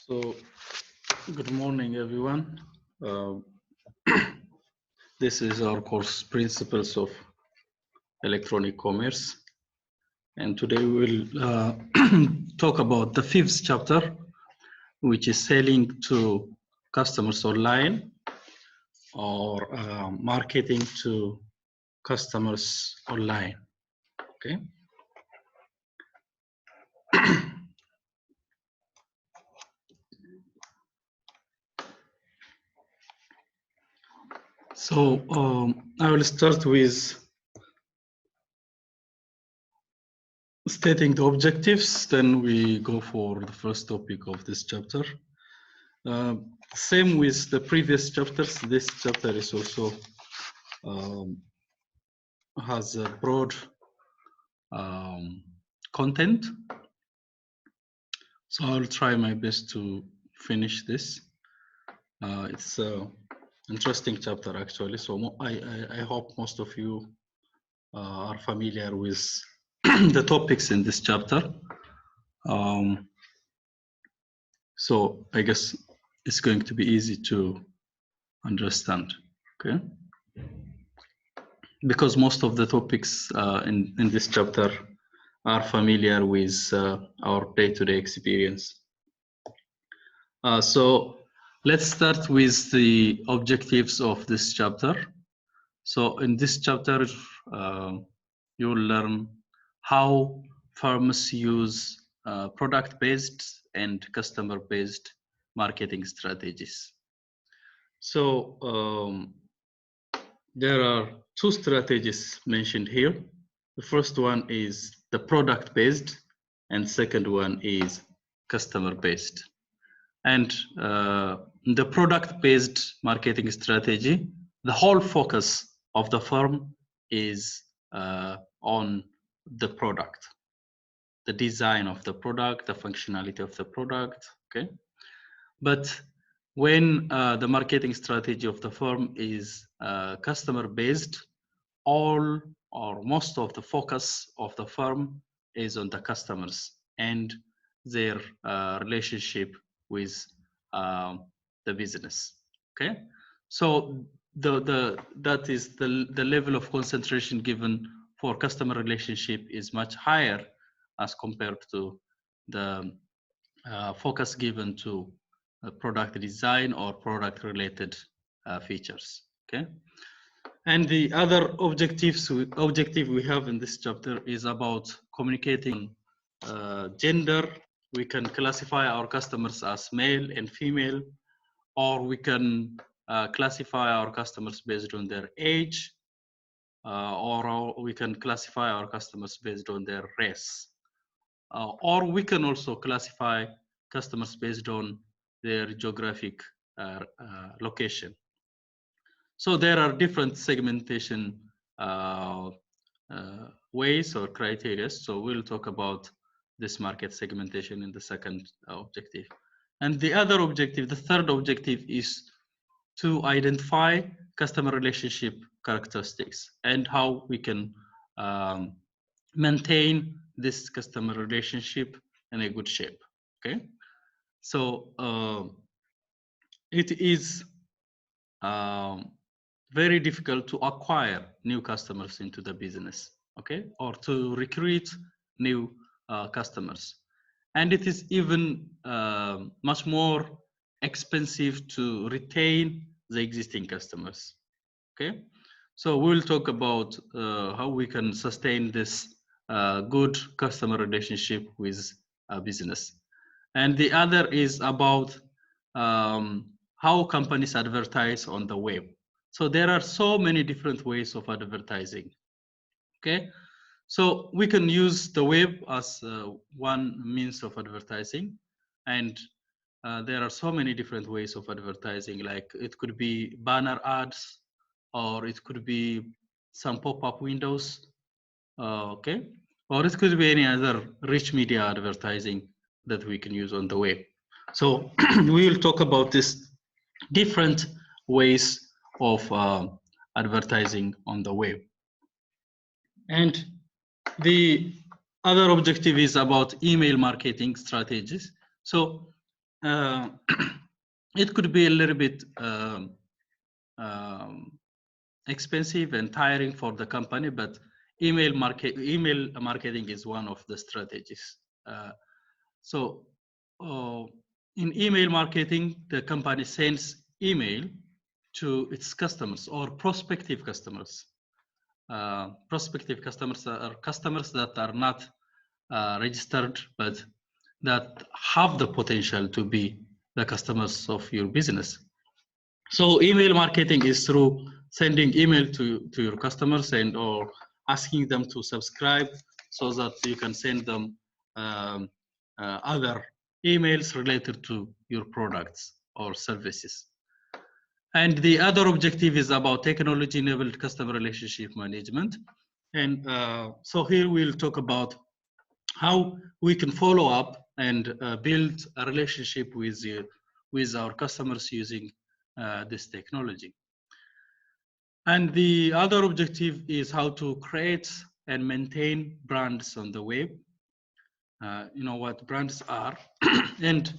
So, good morning, everyone. Uh, this is our course, Principles of Electronic Commerce. And today we will talk about the fifth chapter, which is selling to customers online or marketing to customers online. Okay. So I will start with stating the objectives, then we go for the first topic of this chapter. Same with the previous chapters, this chapter is also has a broad content. So I'll try my best to finish this. It's an interesting chapter actually, so I hope most of you are familiar with the topics in this chapter. So I guess it's going to be easy to understand, okay? Because most of the topics in this chapter are familiar with our day-to-day experience. So let's start with the objectives of this chapter. So in this chapter, you will learn how firms use product-based and customer-based marketing strategies. So there are two strategies mentioned here. The first one is the product-based, and second one is customer-based. And the product-based marketing strategy, the whole focus of the firm is on the product, the design of the product, the functionality of the product, okay? But when the marketing strategy of the firm is customer-based, all or most of the focus of the firm is on the customers and their relationship with the business. Okay, so that is the level of concentration given for customer relationship is much higher as compared to the focus given to product design or product related features. Okay, and the other objective we have in this chapter is about communicating gender. We can classify our customers as male and female, or we can classify our customers based on their age, or we can classify our customers based on their race, or we can also classify customers based on their geographic location. So there are different segmentation ways or criteria. So we'll talk about this market segmentation in the second objective. And the other objective, the third objective, is to identify customer relationship characteristics and how we can maintain this customer relationship in a good shape. Okay, so it is very difficult to acquire new customers into the business, okay, or to recruit new customers, and it is even much more expensive to retain the existing customers. Okay, so we'll talk about how we can sustain this good customer relationship with a business. And the other is about how companies advertise on the web. So there are so many different ways of advertising. Okay, so we can use the web as one means of advertising, and there are so many different ways of advertising. Like it could be banner ads, or it could be some pop-up windows, okay, or it could be any other rich media advertising that we can use on the web. So we will talk about this different ways of advertising on the web. And the other objective is about email marketing strategies. So it could be a little bit expensive and tiring for the company, but email marketing is one of the strategies. So in email marketing, the company sends email to its customers or prospective customers. Prospective customers are customers that are not registered, but that have the potential to be the customers of your business. So email marketing is through sending email to your customers and or asking them to subscribe so that you can send them other emails related to your products or services. And the other objective is about technology-enabled customer relationship management. And so here we'll talk about how we can follow up and build a relationship with our customers using this technology. And the other objective is how to create and maintain brands on the web. You know what brands are. And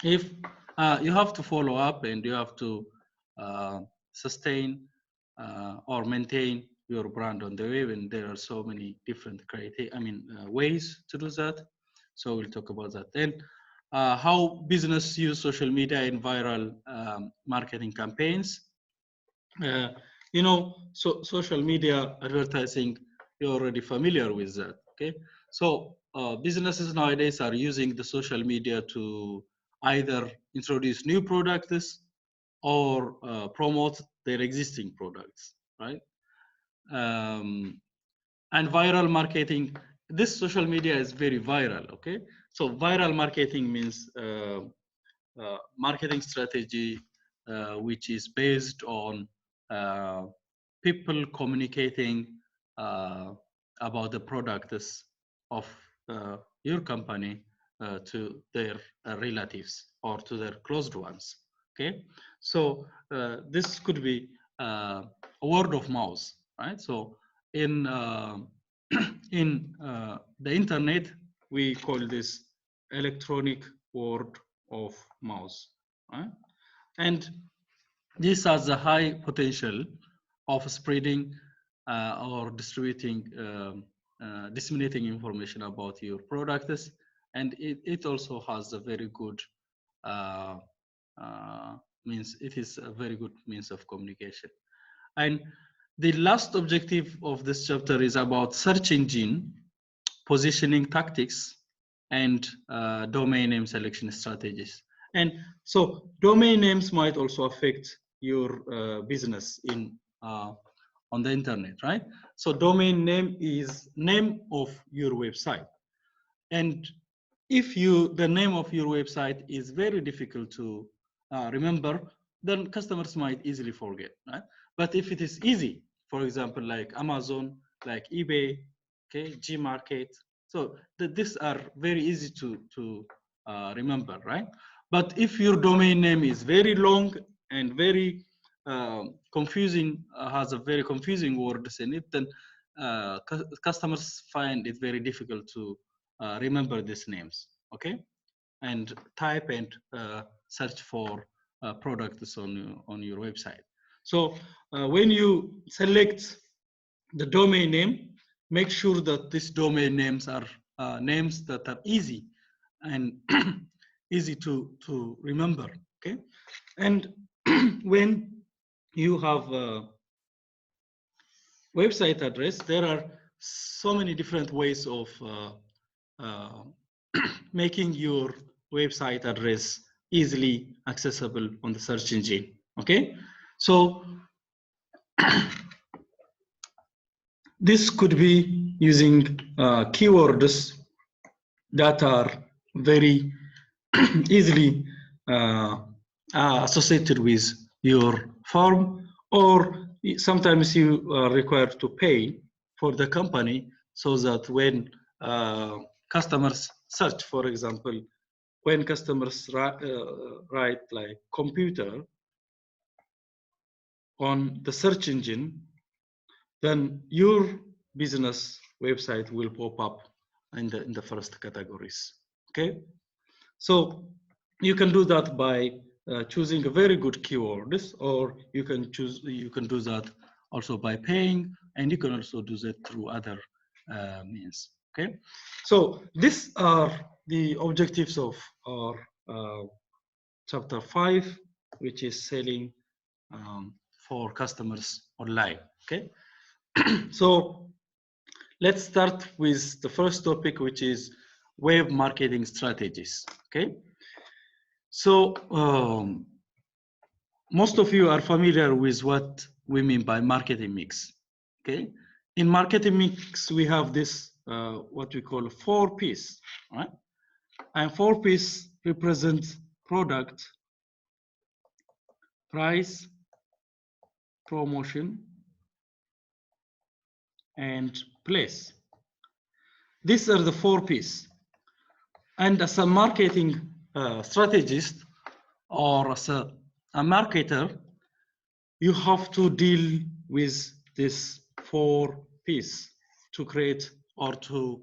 if you have to follow up and you have to sustain or maintain your brand on the web, and there are so many different ways to do that. So we'll talk about that. Then how business use social media and viral marketing campaigns. You know, so social media advertising, you're already familiar with that, okay? So businesses nowadays are using the social media to either introduce new products or promote their existing products, right? And viral marketing, this social media is very viral, okay? So viral marketing means marketing strategy which is based on people communicating about the products of your company to their relatives or to their closed ones, okay? So this could be word of mouth, right? So in in the internet, we call this electronic word of mouth, right? And this has a high potential of spreading or distributing, disseminating information about your products, and it also has a very good means. It is a very good means of communication. And the last objective of this chapter is about search engine positioning tactics and domain name selection strategies. And so domain names might also affect your business in on the internet, right? So domain name is name of your website. And if the name of your website is very difficult to remember, then customers might easily forget, right? But if it is easy, for example, like Amazon, like eBay, okay, Gmarket, so these are very easy to remember, right? But if your domain name is very long and very confusing, has a very confusing words in it, then customers find it very difficult to remember these names, okay? And type and search for products on your website. So when you select the domain name, make sure that these domain names are names that are easy and easy to remember, okay? And when you have a website address, there are so many different ways of making your website address easily accessible on the search engine, okay? So this could be using keywords that are very easily associated with your farm, or sometimes you are required to pay for the company so that when customers search, for example, when customers write like computer on the search engine, then your business website will pop up in the first categories, okay? So You can do that by choosing a very good keywords, or you can do that also by paying, and you can also do that through other means. Okay, so these are the objectives of our chapter 5, which is selling for customers online. Okay, so let's start with the first topic, which is web marketing strategies. Okay, so most of you are familiar with what we mean by marketing mix. Okay, in marketing mix we have this what we call 4 P's, right? And 4 P's represent product, price, promotion, and place. These are the 4 P's. And as a marketing strategist, or as a marketer, you have to deal with this 4 P's to create or to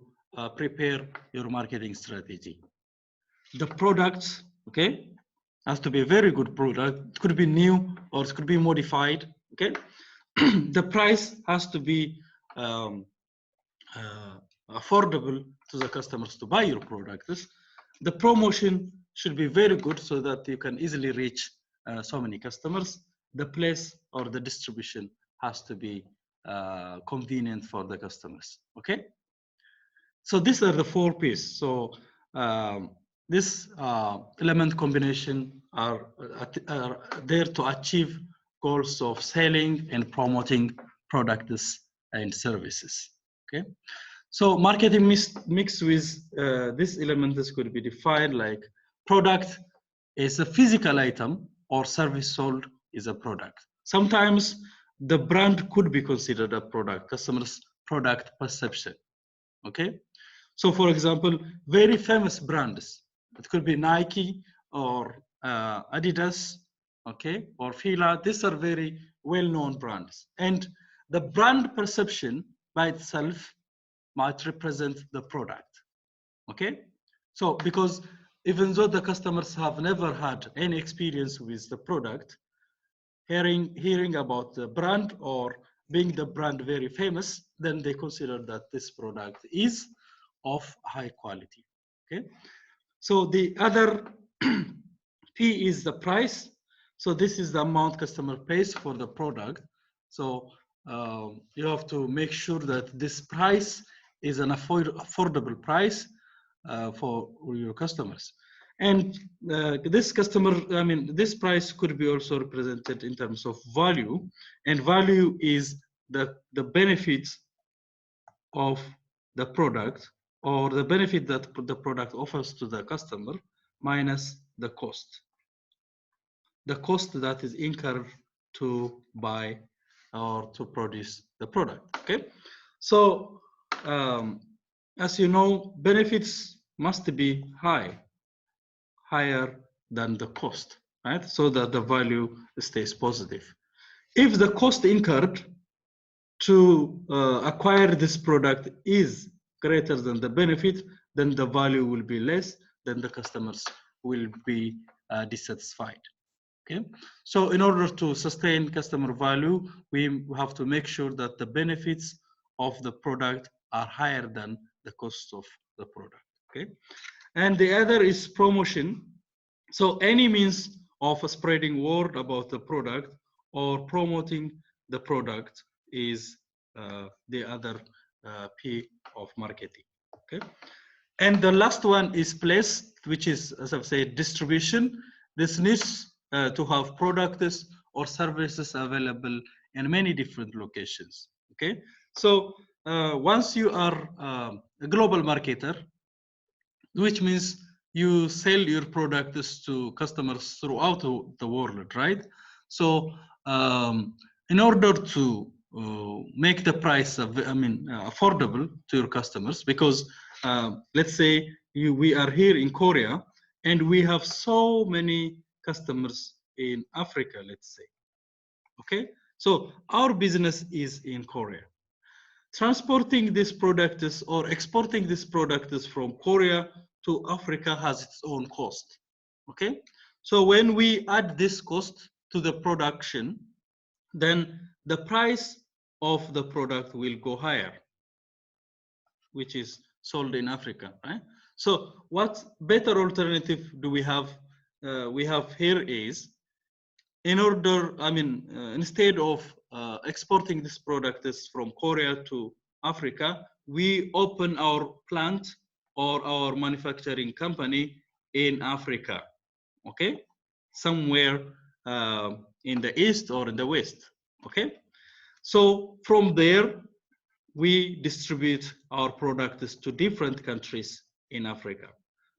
prepare your marketing strategy. The product, okay, has to be a very good product. It could be new or it could be modified, okay? The price has to be affordable to the customers to buy your products. The promotion should be very good so that you can easily reach so many customers. The place or the distribution has to be convenient for the customers. Okay, so these are the 4 P's. So this element combination are there to achieve goals of selling and promoting products and services. Okay, so marketing mix with this element could be defined like product is a physical item or service sold is a product. Sometimes the brand could be considered a product, customers' product perception. Okay, so for example, very famous brands, it could be Nike or Adidas, okay, or Fila. These are very well-known brands, and the brand perception by itself might represent the product. Okay, so because even though the customers have never had any experience with the product, hearing about the brand or being the brand very famous, then they consider that this product is of high quality. Okay, so the other P is the price. So this is the amount customer pays for the product. So you have to make sure that this price is an affordable price for your customers. And this this price could be also represented in terms of value. And value is the benefits of the product, or the benefit that the product offers to the customer minus the cost. The cost that is incurred to buy or to produce the product. Okay, so as you know, benefits must be higher than the cost, right? So that the value stays positive. If the cost incurred to acquire this product is greater than the benefit, then the value will be less, then the customers will be dissatisfied. Okay, so in order to sustain customer value, we have to make sure that the benefits of the product are higher than the cost of the product. Okay, and the other is promotion. So any means of spreading word about the product or promoting the product is the other P of marketing. Okay, and the last one is place, which is, as I've said, distribution. This needs to have products or services available in many different locations. Okay, so once you are a global marketer, which means you sell your products to customers throughout the world, right? So in order to make the price affordable to your customers, because let's say we are here in Korea and we have so many customers in Africa, let's say. Okay, so our business is in Korea. Transporting these products or exporting these products from Korea to Africa has its own cost. Okay, so when we add this cost to the production, then the price of the product will go higher, which is sold in Africa, right? So what better alternative do we have? We have here is, in order, instead of exporting this product from Korea to Africa, we open our plant or our manufacturing company in Africa, okay? Somewhere in the east or in the west, okay? So from there, we distribute our products to different countries in Africa.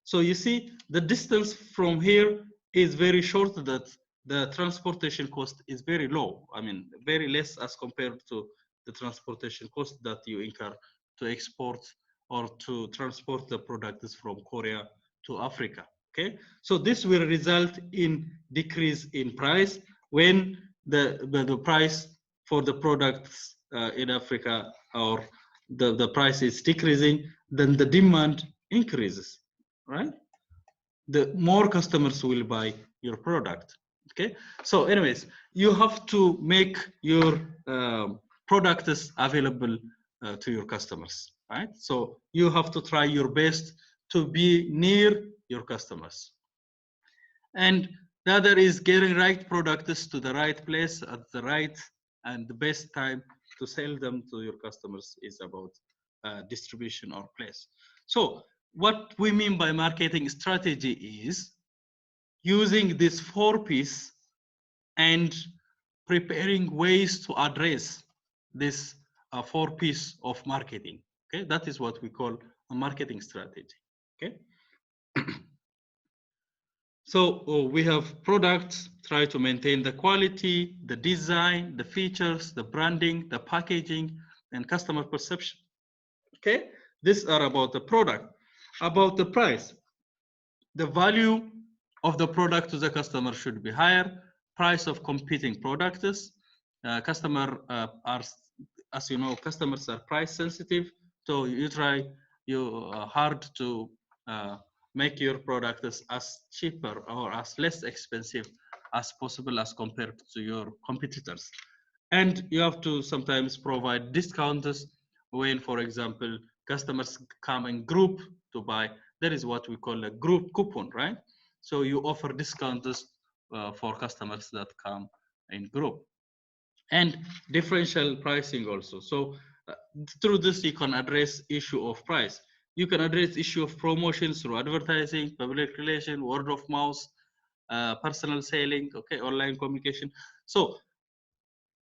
So you see, the distance from here is very short, that the transportation cost is very low. I mean, very less as compared to the transportation cost that you incur to export or to transport the products from Korea to Africa, okay? So this will result in decrease in price when the price for the products in Africa, or the price is decreasing, then the demand increases, right? The more customers will buy your product, okay? So anyways, you have to make your products available to your customers, right? So you have to try your best to be near your customers. And the other is getting right products to the right place at the right and the best time to sell them to your customers is about distribution or place. So what we mean by marketing strategy is using this 4Ps and preparing ways to address this 4Ps of marketing. Okay, that is what we call a marketing strategy. Okay. So we have products, try to maintain the quality, the design, the features, the branding, the packaging, and customer perception. Okay, these are about the product. About the price, the value of the product to the customer should be higher. Price of competing products. Customer are, as you know, customers are price sensitive. So you try hard to make your products as cheaper or as less expensive as possible as compared to your competitors. And you have to sometimes provide discounts when, for example, customers come in group to buy. That is what we call a group coupon, right? So you offer discounts for customers that come in group. And differential pricing also. So through this, you can address issue of price. You can address issue of promotions through advertising, public relation, word of mouth, personal selling, okay, online communication. So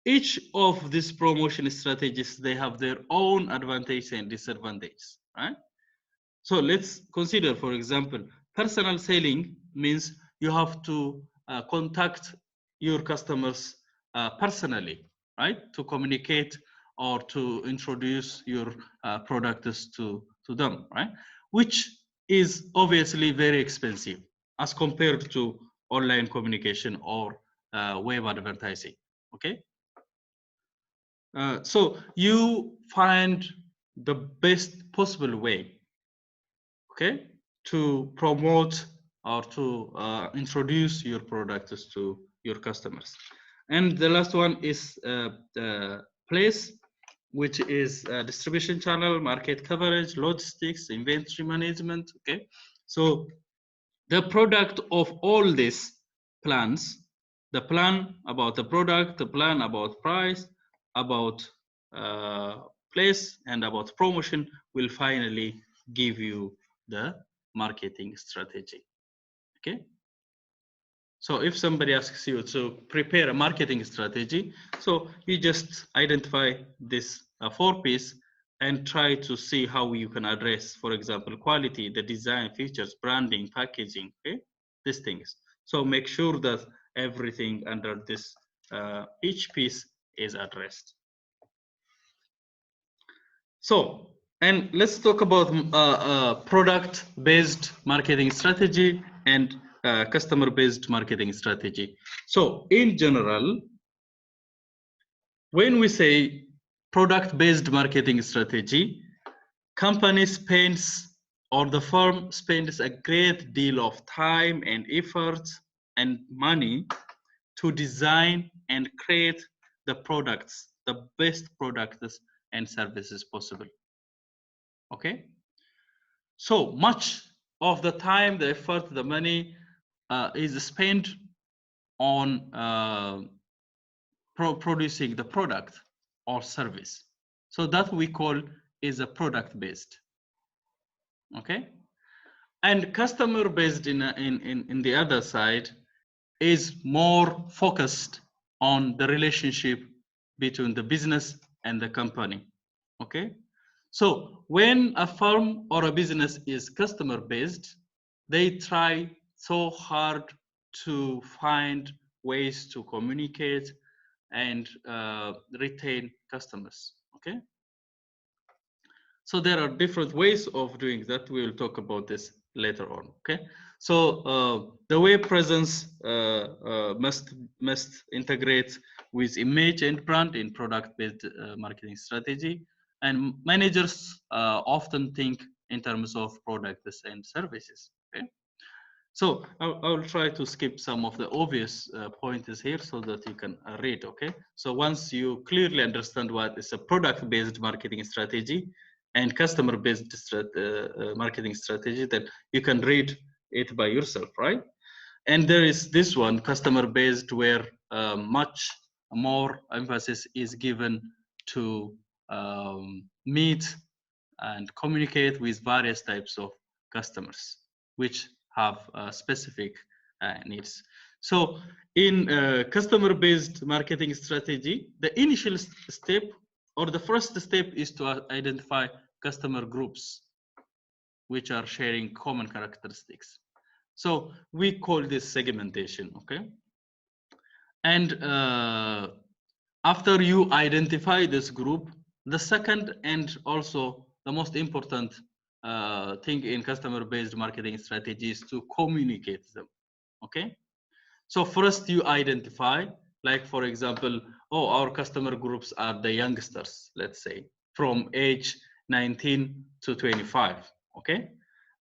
each of these promotion strategies, they have their own advantage and disadvantage, right? So let's consider, for example, personal selling means you have to contact your customers personally, right? To communicate or to introduce your products to them, right? Which is obviously very expensive as compared to online communication or web advertising, okay? So you find the best possible way, okay, to promote or to introduce your products to your customers. And the last one is the place, which is distribution channel, market coverage, logistics, inventory management, okay? So the product of all these plans, the plan about the product, the plan about price, about place, and about promotion will finally give you the marketing strategy, okay? So if somebody asks you to prepare a marketing strategy, so you just identify this 4Ps and try to see how you can address, for example, quality, the design, features, branding, packaging, okay? These things. So make sure that everything under this, each piece is addressed. So, and let's talk about product-based marketing strategy and customer-based marketing strategy. So in general, when we say product-based marketing strategy, company spends or the firm spends a great deal of time and effort and money to design and create the products, the best products and services possible. Okay? So much of the time, the effort, the money is spent on producing the product or service. So that we call is a product based. Okay? And customer based in the other side is more focused on the relationship between the business and the company. Okay, so when a firm or a business is customer based, they try so hard to find ways to communicate and retain customers. Okay, so there are different ways of doing that. We will talk about this later on. Okay, so the web presence must integrate with image and brand in product-based marketing strategy, and managers often think in terms of products and services. Okay, so I'll try to skip some of the obvious pointers here so that you can read. Okay, so once you clearly understand what is a product-based marketing strategy and customer-based marketing strategy, then you can read it by yourself, right? And there is this one, customer-based, where much more emphasis is given to meet and communicate with various types of customers, which have specific needs. So in customer-based marketing strategy, the initial step or the first step is to identify customer groups which are sharing common characteristics. So we call this segmentation, okay? And after you identify this group, the second and also the most important thing in customer-based marketing strategy is to communicate them, okay? So first you identify, like for example, oh, our customer groups are the youngsters, let's say, from age 19 to 25, okay?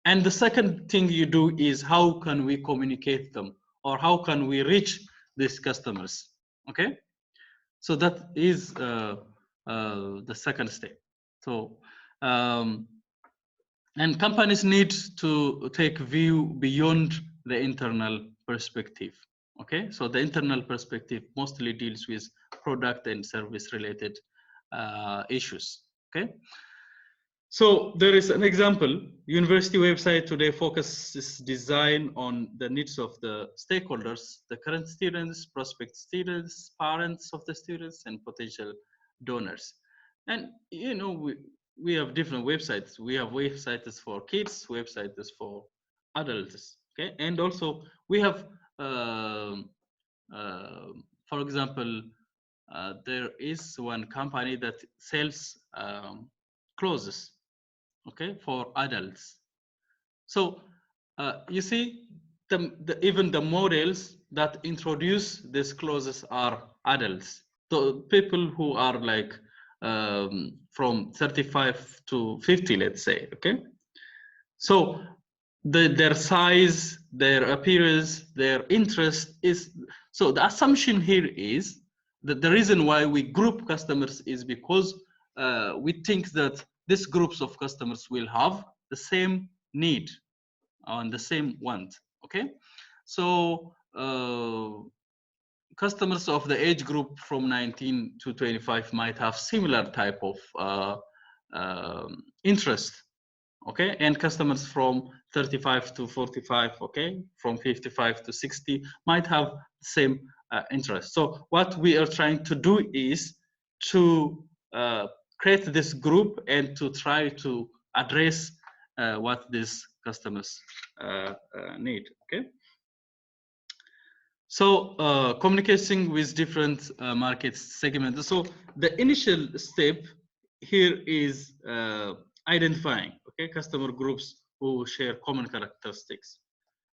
And the second thing you do is how can we communicate them, or how can we reach these customers, okay? So that is the second step. So, and companies need to take view beyond the internal perspective. Okay, so the internal perspective mostly deals with product and service related issues. Okay, so there is an example. University website today focuses design on the needs of the stakeholders, the current students, prospect students, parents of the students, and potential donors. And you know, we have different websites. We have websites for kids, websites for adults. Okay, and also we have, for example, there is one company that sells clothes, okay, for adults. So you see, even the models that introduce these clothes are adults. So people who are like from 35 to 50, let's say, okay? So their size, their appearance, their interest is, so the assumption here is that the reason why we group customers is because we think that these groups of customers will have the same need and the same want, okay? So customers of the age group from 19 to 25 might have similar type of interest, okay? And customers from 35 to 45, okay, from 55 to 60 might have the same interest. So what we are trying to do is to create this group and to try to address what these customers need, okay? So communicating with different market segments. So the initial step here is identifying, okay, customer groups who share common characteristics.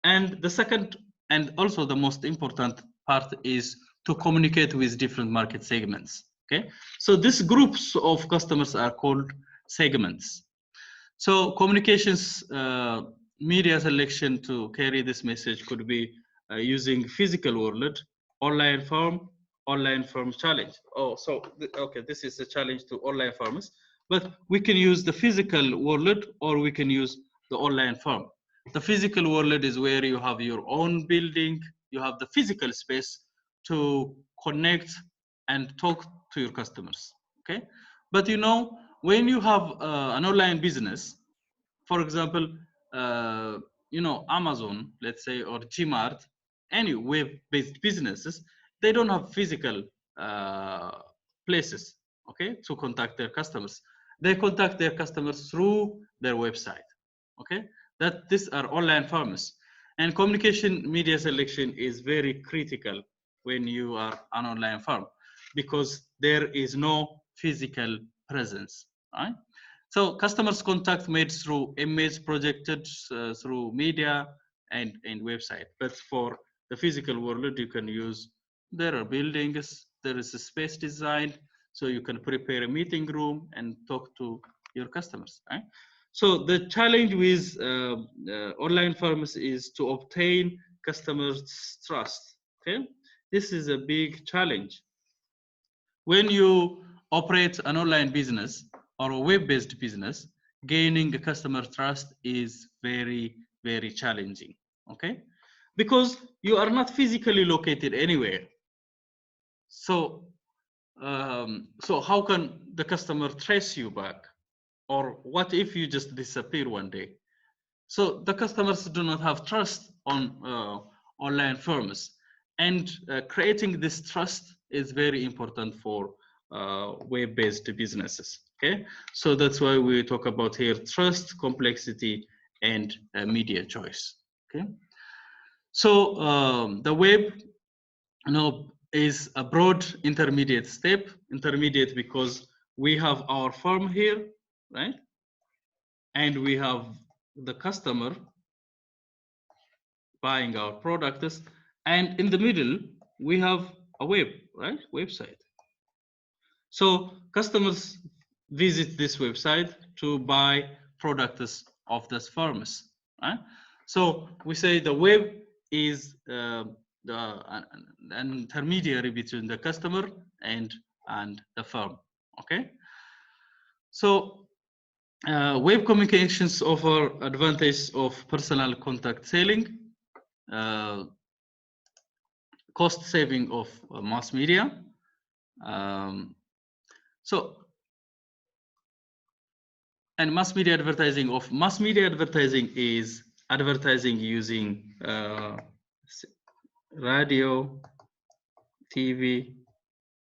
And the second and also the most important part is to communicate with different market segments, okay? So these groups of customers are called segments. So communications media selection to carry this message could be using physical world, online form challenge. Oh, so okay, this is a challenge to online farmers, but we can use the physical world or we can use the online form. The physical world is where you have your own building, you have the physical space to connect and talk to your customers, okay? But you know, when you have an online business, for example, you know, Amazon, let's say, or Gmart, any web-based businesses, they don't have physical places, okay, to contact their customers. They contact their customers through their website, okay? That these are online farmers. And communication media selection is very critical when you are an online farm because there is no physical presence, right? So customers contact made through image projected through media and website. But for the physical world, you can use, there are buildings, there is a space designed, so you can prepare a meeting room and talk to your customers, right? So the challenge with online farms is to obtain customers' trust, okay? This is a big challenge. When you operate an online business or a web-based business, gaining the customer trust is very, very challenging, okay? Because you are not physically located anywhere. So, so how can the customer trace you back? Or what if you just disappear one day? So the customers do not have trust on online firms, and creating this trust is very important for web-based businesses. Okay, so that's why we talk about here trust, complexity, and media choice. Okay, so the web, you know, is a broad intermediate step. Intermediate because we have our firm here, right, and we have the customer buying our products, and in the middle we have a web, right, website. So customers visit this website to buy products of these firms, right? So we say the web is an intermediary between the customer and the firm, okay? So web communications offer advantage of personal contact selling, cost saving of mass media. So, and mass media advertising is advertising using radio, TV,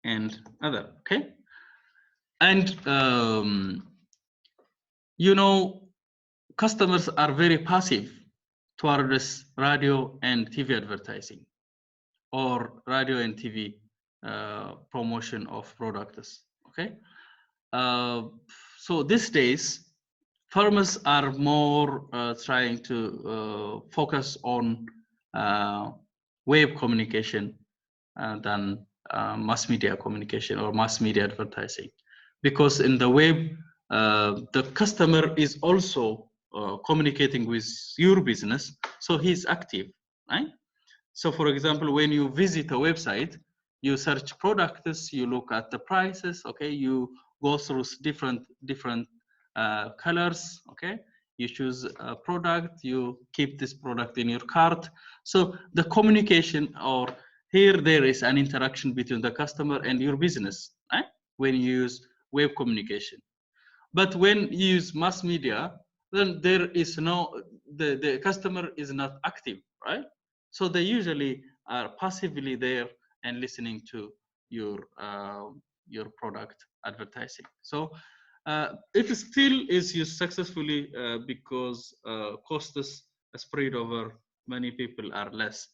and other, okay? And you know, customers are very passive towards radio and TV advertising or radio and TV promotion of products, okay? So these days, farmers are more trying to focus on web communication than mass media communication or mass media advertising, because in the web, the customer is also communicating with your business, so he's active, right? So for example, when you visit a website, you search products, you look at the prices, okay? You go through different colors, okay? You choose a product, you keep this product in your cart. So the communication, or here there is an interaction between the customer and your business, right? When you use web communication. But when you use mass media, then there is no, the customer is not active, right? So they usually are passively there and listening to your product advertising. So it still is used successfully because costs spread over many people are less.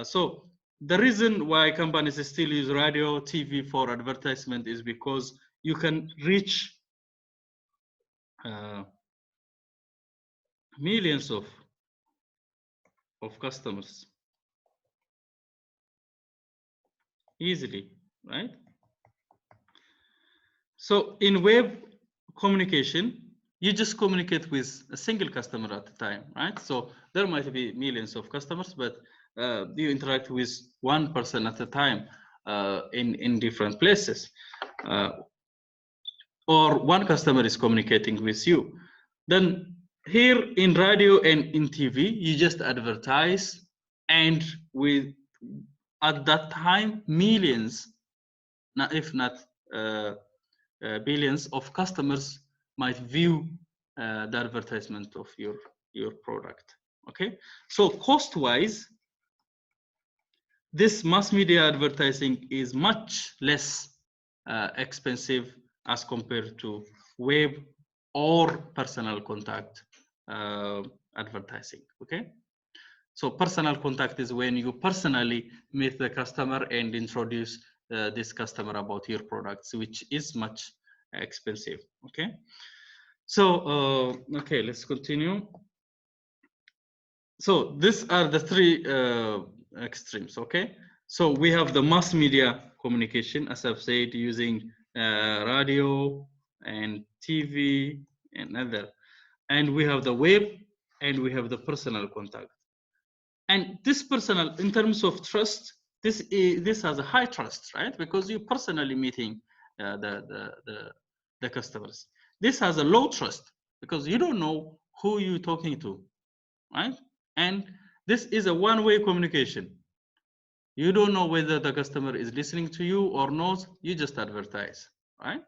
So the reason why companies still use radio, TV for advertisement is because you can reach millions of customers easily, right? So in web communication, you just communicate with a single customer at a time, right? So there might be millions of customers, but you interact with one person at a time in different places. Or one customer is communicating with you. Then here in radio and in TV, you just advertise, and with at that time millions, if not billions of customers might view the advertisement of your product. Okay, so cost wise, this mass media advertising is much less expensive as compared to web or personal contact advertising. Okay, so personal contact is when you personally meet the customer and introduce this customer about your products, which is much expensive. Okay, so okay, let's continue. So these are the three extremes. Okay, so we have the mass media communication, as I've said, using radio and TV and other, and we have the web, and we have the personal contact. And this personal, in terms of trust, this has a high trust, right? Because you're personally meeting the customers. This has a low trust because you don't know who you're talking to, right? And this is a one-way communication. You don't know whether the customer is listening to you or not. You just advertise, right?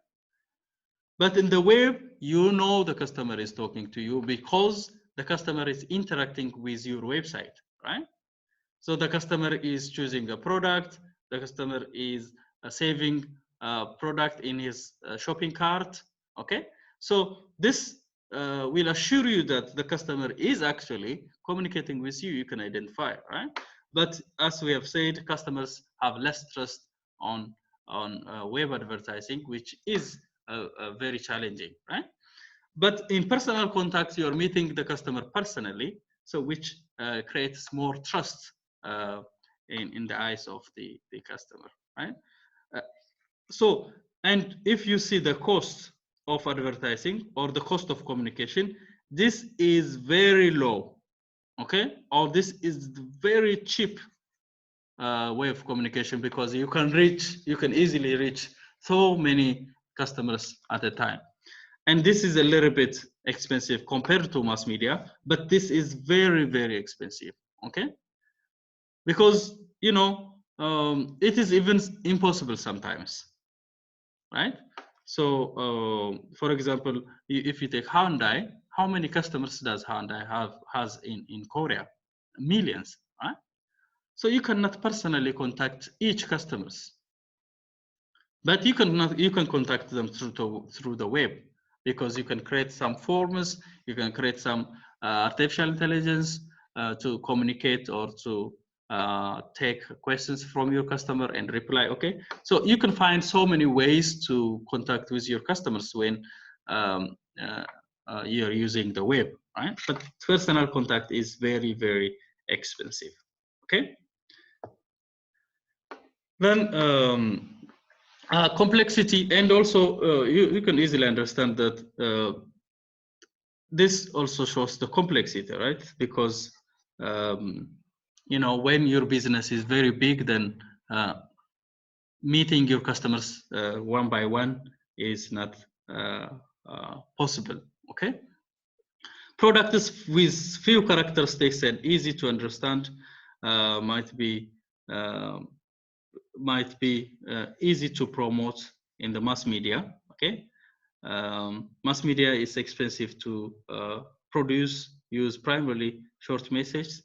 But in the web, you know the customer is talking to you because the customer is interacting with your website, right? So the customer is choosing a product, the customer is saving a product in his shopping cart, okay? So this will assure you that the customer is actually communicating with you, you can identify, right? But as we have said, customers have less trust on web advertising, which is very challenging, right? But in personal contact, you're meeting the customer personally, so which creates more trust in the eyes of the customer, right? So, and if you see the cost of advertising or the cost of communication, this is very low, okay? Or this is very cheap way of communication because you can easily reach so many customers at a time. And this is a little bit expensive compared to mass media, but this is very, very expensive, okay? Because, you know, it is even impossible sometimes, right? So, for example, if you take Hyundai, how many customers does Hyundai has in Korea? Millions, right? So you cannot personally contact each customers, but you can contact them through the web, because you can create some forms, you can create some artificial intelligence to communicate or to take questions from your customer and reply. Okay, so you can find so many ways to contact with your customers when you're using the web, right? But personal contact is very, very expensive. Okay, then complexity, and also you can easily understand that this also shows the complexity, right? Because you know, when your business is very big, then meeting your customers one by one is not possible. Okay, products with few characteristics and easy to understand might be easy to promote in the mass media. Okay, mass media is expensive to produce, use primarily short messages,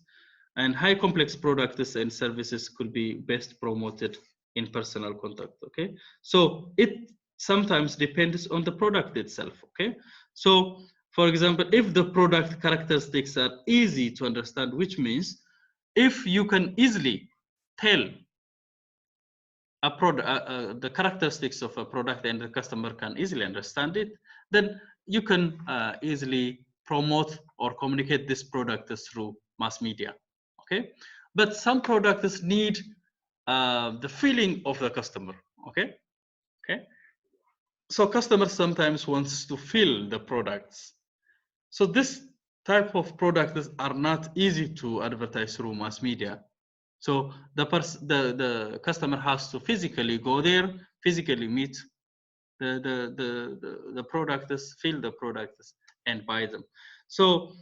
and high complex products and services could be best promoted in personal contact. Okay, so it sometimes depends on the product itself. Okay, so for example, if the product characteristics are easy to understand, which means if you can easily tell a product, the characteristics of a product, and the customer can easily understand it, then you can easily promote or communicate this product through mass media. Okay, but some products need the feeling of the customer. Okay, okay. So customers sometimes wants to feel the products, So this type of products are not easy to advertise through mass media. So the customer has to physically go there, physically meet the products, feel the products, and buy them. So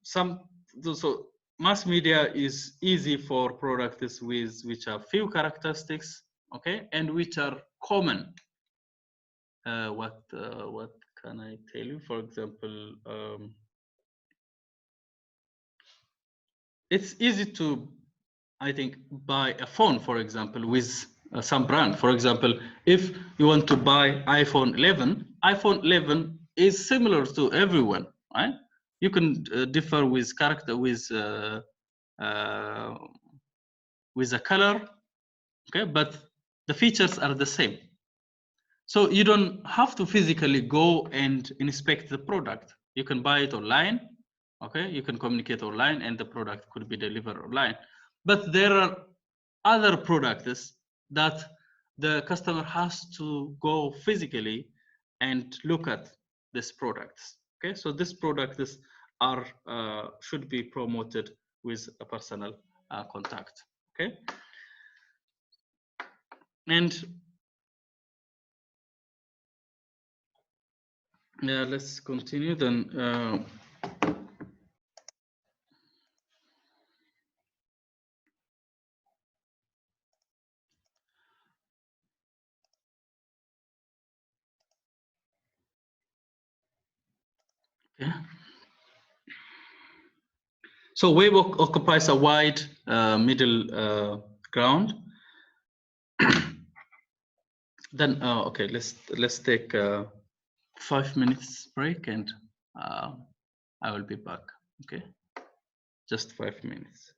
so mass media is easy for products which have few characteristics, okay, and which are common. What can I tell you? For example, it's easy to, I think, buy a phone, for example, with some brand. For example, if you want to buy iPhone 11, iPhone 11 is similar to everyone, right? You can differ with character, with a color, okay, but the features are the same. So you don't have to physically go and inspect the product. You can buy it online, okay? You can communicate online and the product could be delivered online. But there are other products that the customer has to go physically and look at these products, okay? So these products are should be promoted with a personal contact, okay? And let's continue then. Okay. So web occupies a wide middle ground. Then okay, let's take 5 minutes break and I will be back. Okay, just 5 minutes.